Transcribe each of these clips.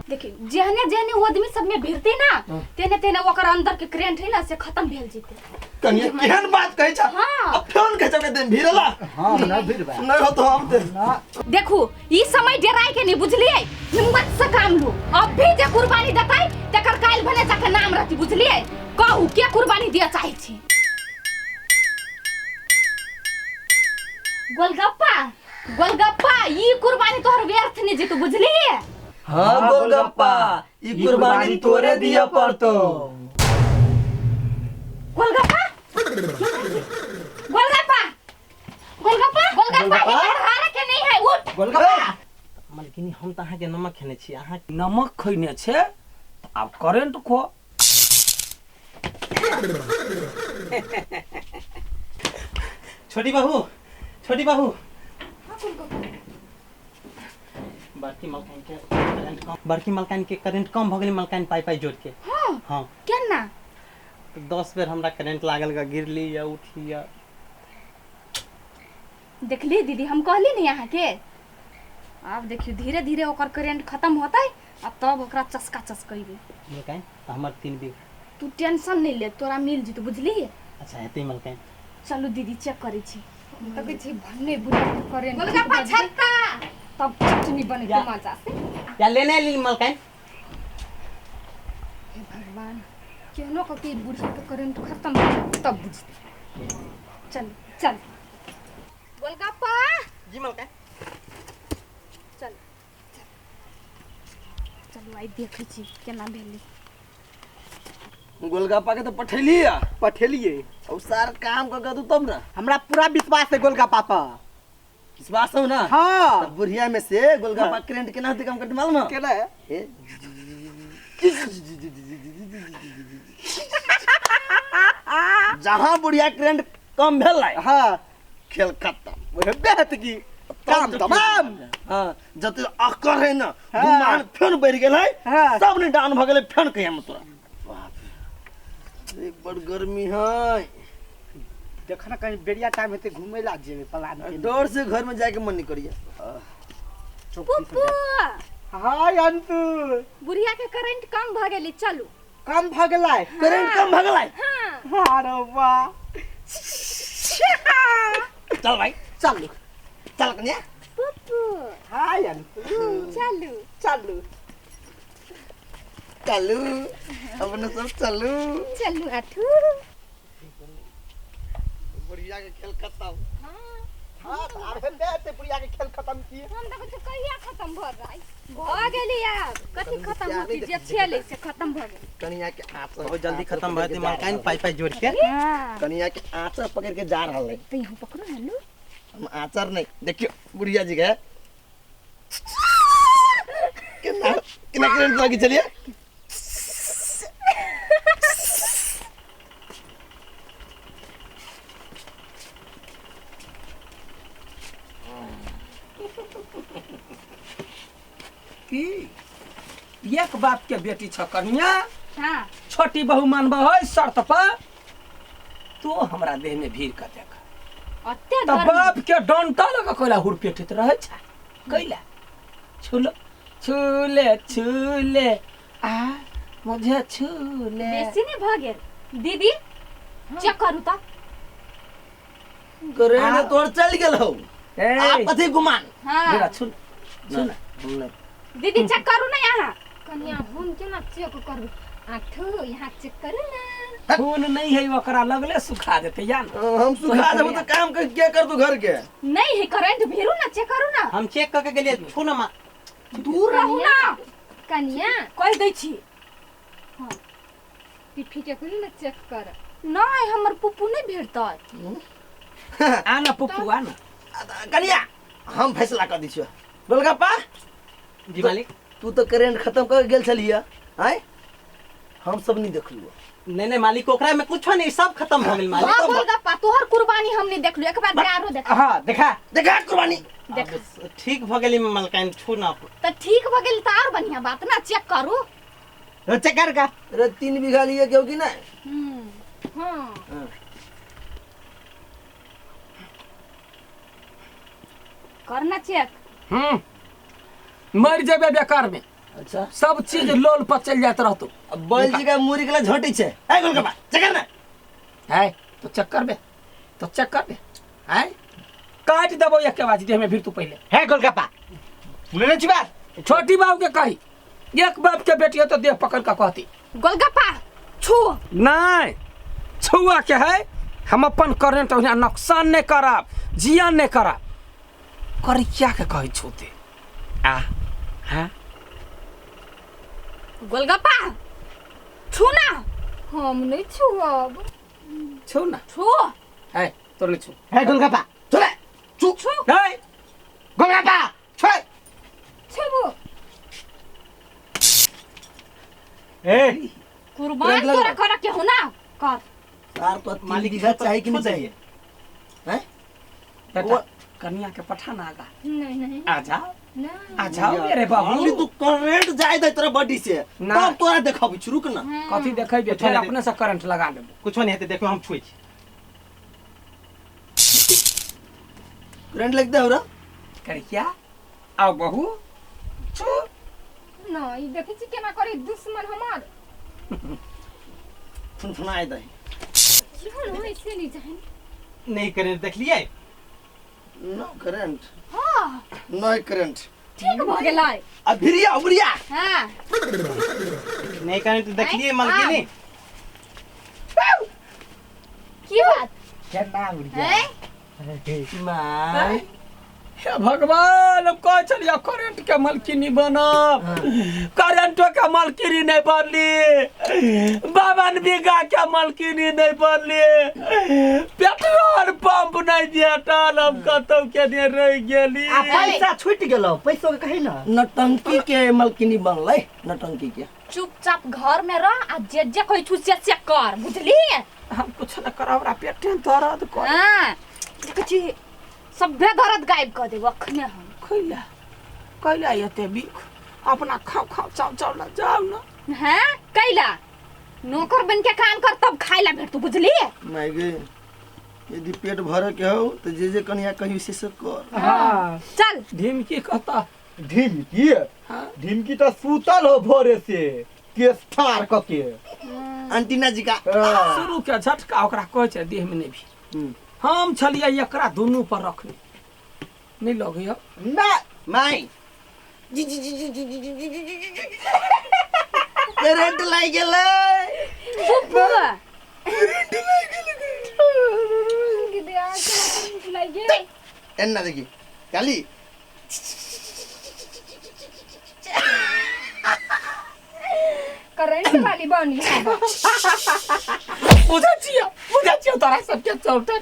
देखी जेहने जेहने वो आदमी सब में भिड़ती ना तेने तेने ओकर अंदर के करंट है ना से खत्म भेल जीते। कनिया केहन बात कहै छ? हां अब फोन के जब दिन भिड़ला। हां ना भिड़बा नहीं हो तो हम दे देखू ई समय डराई के नहीं बुझलिए, हिम्मत से काम लो। अब भी जे कुर्बानी देतै तकर काल भने जाके नाम रहती बुझलिए। कहू के कुर्बानी दिया चाहे छी? गोलगप्पा गोलगप्पा ई कुर्बानी तोहर व्यर्थ नहीं जीतू बुझलिए। हां गोलगप्पा ई कुर्बानी तोरे दिया पड़तो। गोलगप्पा गोलगप्पा गोलगप्पा गोलगप्पा हारे के नहीं है उठ गोलगप्पा। मलकिनी हम त अहाँ के नमक खेने छी, अहाँ नमक खइने छे अब करंट खो। छोटी बहू बड़की मलकान के करंट कम भ गेलै, मलकान पाई जोड़ के। हां केना 10 बेर हमरा करंट लागल का गिरली या उठली या। देखली दीदी हम कहली नहीं यहाँ के। अब देखियो धीरे धीरे ओकर करंट खत्म होतै अब तब ओकरा चस्का चस्कइबे। मलकान हमर 3 बीघा तू टेंशन नहीं ले, तोरा मिल जितु बुझली। अच्छा हेतै मलकान। चलो दीदी चेक करै छी। तब छी भन्ने बुढ़ा करंट गोलगप्पा छत्ता तब चटनी बने के मजा से। या लेने ली मलकान। हे भगवान केनो को के बुढ़िया के करंट खत्म हो तब बुझते। चल चल गोलगप्पा जी मलकान। चल चलो आई देखै छी केना भेलै। गोलगप्पा के तो पठेलिए पठेलिए और सार काम क के दू तब ना। हमरा पूरा विश्वास है गोलगप्पा पर। विश्वास हो ना? हां तब बुढ़िया में से गोलगप्पा करंट केना होते काम करते मालूम ना? केना है? जहां बुढ़िया करंट कम भेलै हां खेल खत्म। ओहे बेहत की काम तमाम। हां जते अकर है ना हाँ। गुमान फेन बढ़ गेलै हाँ। सब ने डाउन भ गेलै फेन कहिया में तोरा। बाप रे बड़ गर्मी है। देखना कहीं बेरिया टाइम हेते घूमे ला जेबे प्लान के। डर से घर में जाके मन नहीं करिया। पुप्पू हाय अंतु बुढ़िया के करंट कम भ गेली चलू। कम भ गेलै करंट कम भ गेलै। हां अरे वाह चल भाई चल चल कन्या। पुप्पू हाय अंतु चलू चलू चलू अपने सब चलू। चलू आठू। बुढ़िया के खेल खत्म। हां अरे बेहत पुरिया के खेल खत्म किए। हम देखो तो कहिया खत्म भ जाई भ गेली यार कथि खत्म होती जे छेले से खत्म भ गेली। कनिया के आंच बहुत जल्दी खत्म भ जेतै मलकान पाई जोड़ के। हां कनिया के आंच पकड़ के जा रहल है। तो यहां पकड़ो हेलो हम आचार नहीं देखियो बुढ़िया जी के कितना कितना करंट लगी चलिए। की एक बाप के बेटी छ कन्या। हां छोटी बहू मानबा है शर्त पर तो हमरा देह में भीड़ का देख अत्ते त बाप के डंटा लगा कोला हुर पेटित रहे छ कैला छूले आ मुझे छूले। बेसी नहीं भ गेल दीदी चेक करू त। करंट तोड़ चल गेल हो। आप कथी गुमान हां मेरा छूल छूल हमने दीदी चेक करू ना यहाँ कन्या हम केना चेक करबे। आठो यहाँ चेक करू ना। खून नहीं है ओकरा लगले सुखा देते या ना। हम सुखा देबो तो काम कर क्या कर तू घर के। नहीं है करंट भेरू ना चेक करू ना। हम चेक करके गेलिए छू ना मा दूर रहू ना कन्या कह दै छी। हां पिठी के कुल ना चेक कर। नहीं हमर पुप्पू नहीं भेटतै। आना पुप्पू आना। कनिया हम फैसला कर दी छियो। गोलगप्पा जी मालिक। तू तो करंट खत्म कर गेल छलिया हैं हम सब नहीं देखलू। नहीं मालिक ओकरा में कुछ नहीं सब खत्म हो गेल मालिक। हां गोलगप्पा तोहर कुर्बानी हमने देखलू एक बार गारो देख। हां देखा देखा कुर्बानी देख ठीक भ गेली मलकान छू ना त ठीक भ गेल त और बढ़िया बात ना चेक करू। चेक कर का। अरे 3 बीघा लिए क्यों कि ना। हां करना चेक। मर जेबे बेकार में। अच्छा सब चीज लोल पर चल जात रहतो अब बैल जी का मुरी के झोटी छे है गोलगप्पा चकर ना है तो चक्कर में है काट देबो एक के बाजी दे में फिर तू पहले है गोलगप्पा मुने छी बात छोटी बाबू के कही एक बाप के बेटी है तो देह पकड़ का कहती गोलगप्पा छू नहीं छुआ के है हम अपन करंट उन्हें नुकसान नहीं करब जियान नहीं करब करी क्या के कही छूते आ हाँ गोलगप्पा छू ना हम नहीं छुअब छू ना छू है तो नहीं छू है गोलगप्पा चले छू छू है गोलगप्पा छोड़ छुबो ए कुर्बान तोरा करा के हो ना कर तार तो मालिक की चाहिए कि नहीं चाहिए हैं बेटा कन्या के पठान आगा नहीं नहीं आ जा ना आ जाओ मेरे बाबू बाबू तू करंट जाए दे तेरा बॉडी से ना। तब तोरा देखाबी रुक ना कथी देखे बे थोड़े अपने से करंट लगा देबो कुछ नहीं हेते देखो हम छुई छी करंट लग दे हमरा करे क्या आओ बहू छू ना ई देखै छी केना करे दुश्मन हमार फुनफुनाए दे क्यों ना ऐसे नहीं जाए नहीं करे देख लिए नो करंट हां नो करंट ठीक भ गेलै अभिरिया उबरिया हां नहीं करे तो देख लिए मालकिनी की बात क्या नाम है माय हे भगवान अब कह चलिए करंट के मालकिनी बनब करंट के मालकिनी नहीं बनली 52 बीघा के मालकिनी नहीं बनली पेट्रोल पंप नहीं भेटल हम कतौ के ने रह गेली आ पैसा छूट गेलो पैसो के कही ना नटंकी के मलकिनी बनलै नटंकी के चुपचाप घर में रह आ जे जे कोई छू से कर बुझली हम कुछ न करब पेटे दर्द कर हां देखै छी सभ्य दर्द गायब कर देब अखने हम कैला एते बीख अपना खाओ खाओ चाव चाव ला जाओ ना हैं कैला नौकर बन के काम कर तब खाइला भेट तू बुझली माय गे यदि पेट भरे के हो तो जे कन्या कहीं से कर हां चल ढिमकी कहता ढिमकी हाँ ढिमकी तो सूतल हो भोरे से केस फाड़ क के अंटीना जी का शुरू के झटका ओकरा कहै छै देह में नहीं भी हम छलिए एकरा दुनू पर रखने नहीं लगे ना my ji ji ji ji ji ji ji ji ji ji current लाग गेलै फुफु कि दे आ के लागे एन्ना देखी काली करंट वाली बनी है बुझा छियो तोरा सबके चौटा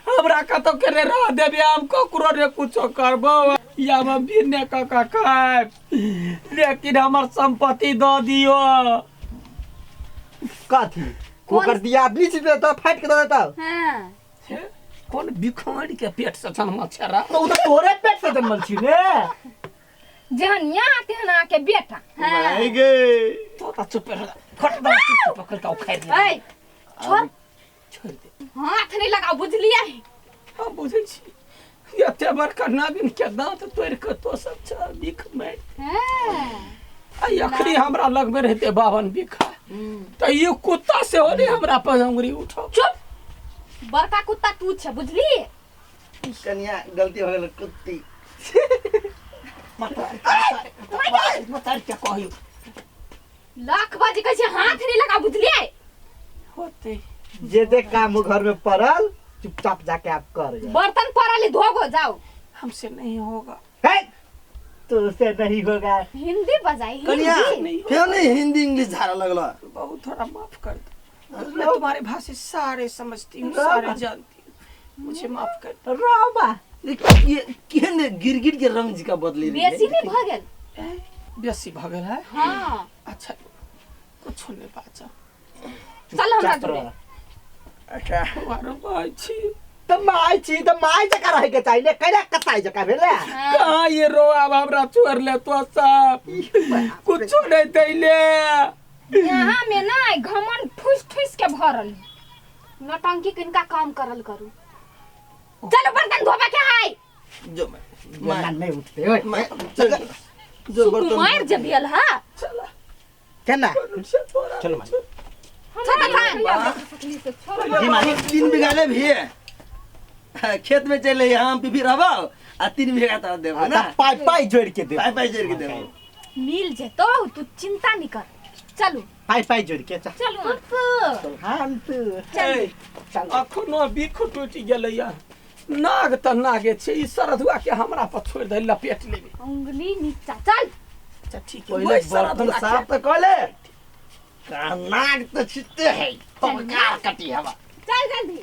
हमरा कतो करे रह देबे हम ककरो रे कुछो करबो या हम बिने का खाए लेकिन हमर संपत्ति द दियो काथी ओकर दिया बीच में तो फाट के दे देता हां कौन बिखोड़ के पेट से जन्म छरा तो उधर तोरे पेट से जन्मल छी रे जहन यहाँ तेहना के बेटा माय गे तो चुप रह खट द चुप पकड़ के खाए दे ए छोड़ छोड़ दे हाथ नहीं लगा बुझलिए हम बुझै छी एते बड़का नागिन के दांत तोड़ के तो सब छ बिख में हां आई अखरी हमरा लग में रहते 52 बीघा तो ये कुत्ता से होने हमरा पर अंगुरी उठाओ चुप बड़का कुत्ता तू छ बुझली कन्या गलती हो गेल कुत्ती मत क्या कहियो लाख बाजी कैसे हाथ नहीं लगा बुझलिए होते जे जे काम घर में पड़ल चुपचाप जाके आप कर बर्तन पराली धोगो जाओ हमसे नहीं होगा है तो से नहीं होगा हिंदी बजाई कन्या हिंदी क्यों नहीं हिंदी इंग्लिश झाड़ा लगला बहुत थोड़ा माफ कर दो मैं तुम्हारे भाषा सारे समझती हूँ सारे जानती हूँ मुझे माफ कर दो रोबा ये केहन गिरगिट के रंग जी का बदली बेसी नहीं भगल बेसी भगल है हां अच्छा कुछ नहीं बाचा चल हमरा जोड़े अच्छा हमारा भाई छी तो माई जका रहे के चाहिए कइला कसाई जका भेले कहाँ ये रो अब हमरा छोड़ ले तो सब कुछ नहीं दैले यहाँ में ना घमन ठुस ठुस के भरल नौटंकी किनका काम करल करू चलो बर्तन धोबा के हाय जो मैं नहीं उठते ओए मैं चल जो बर्तन सुकुमार जबियल हा चला केना करुण से तोरा चलो मालिक छोटा खान जी मालिक 3 बीघा ले भी खेत में चले हम भी रहबो आ 3 बीघा त देबो ना पाई पाई जोड़ के दे पाई जोड़ के देबो मिल जेतो तू चिंता नहीं कर चलू पाई पाई जोड़ के चल चलू हम तो ए, अखनो बिख टूटि गेलैया नाग त नागे छै ई सरधुआ के हमरा पर छोड़ दे लपेट लेबे उंगली नीचा चल अच्छा ठीक है पहले वही बर्तन सरधुआ साफ तो कले नाक तो छिटे है पकार कटी हवा चल जल्दी